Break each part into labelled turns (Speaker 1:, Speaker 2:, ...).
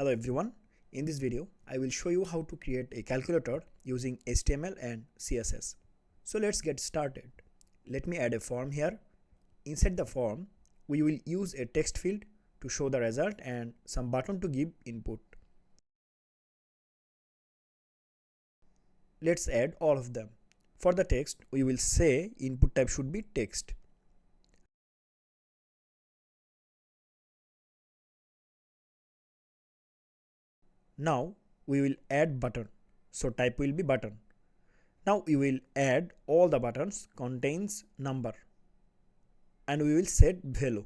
Speaker 1: Hello everyone, in this video I will show you how to create a calculator using HTML and CSS. So let's get started. Let me add a form here. Inside the form we will use a text field to show the result and some button to give input. Let's add all of them. For the text we will say input type should be text. Now we will add button, so type will be button. Now we will add all the buttons contains number and we will set value.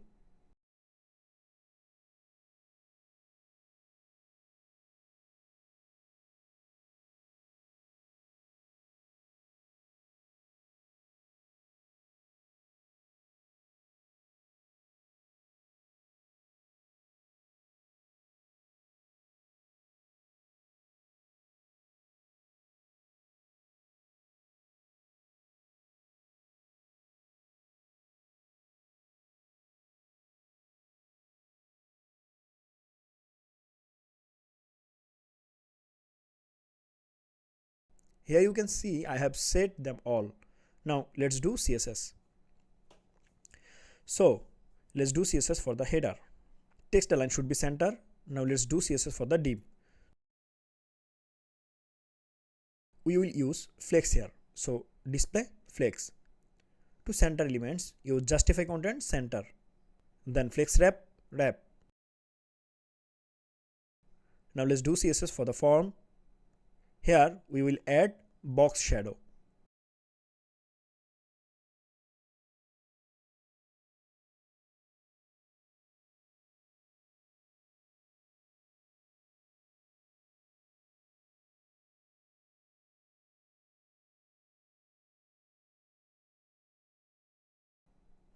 Speaker 1: Here you can see I have set them all. Now let's do CSS. So let's do CSS for the header. Text align should be center. Now let's do CSS for the div. We will use flex here. So display flex. To center elements, use justify content center. Then flex wrap. Now let's do CSS for the form. Here we will add box shadow.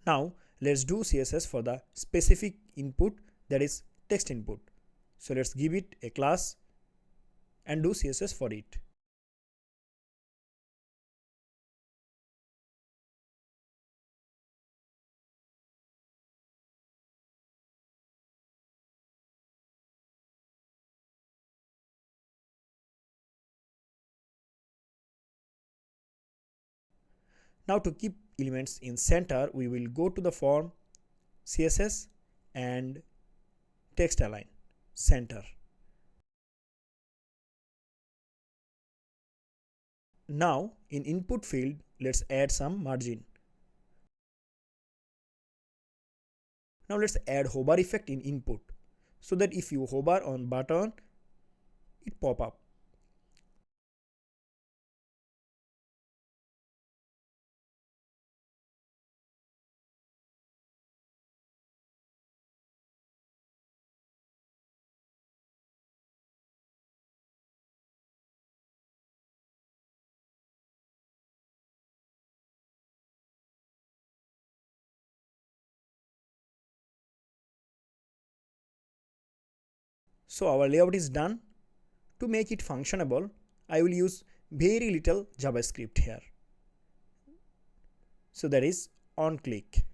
Speaker 1: Now let's do CSS for the specific input, that is text input. So let's give it a class and do CSS for it. Now to keep elements in center, we will go to the form, CSS and text align center. Now in input field, let's add some margin. Now let's add hover effect in input so that if you hover on button, it pop up. So our layout is done. To make it functionable, I will use very little JavaScript here. So that is on click.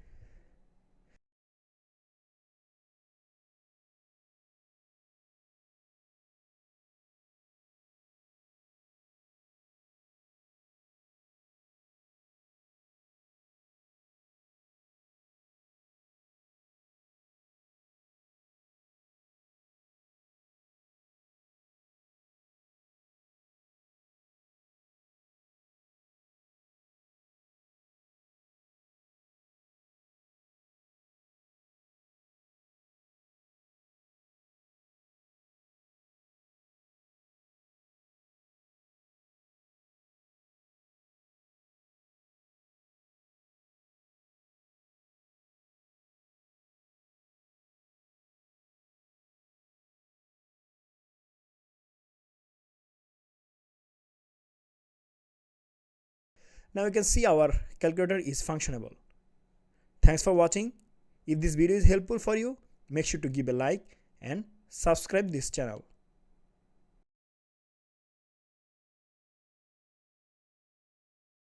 Speaker 1: Now you can see our calculator is functionable. Thanks for watching. If this video is helpful for you, make sure to give a like and subscribe this channel.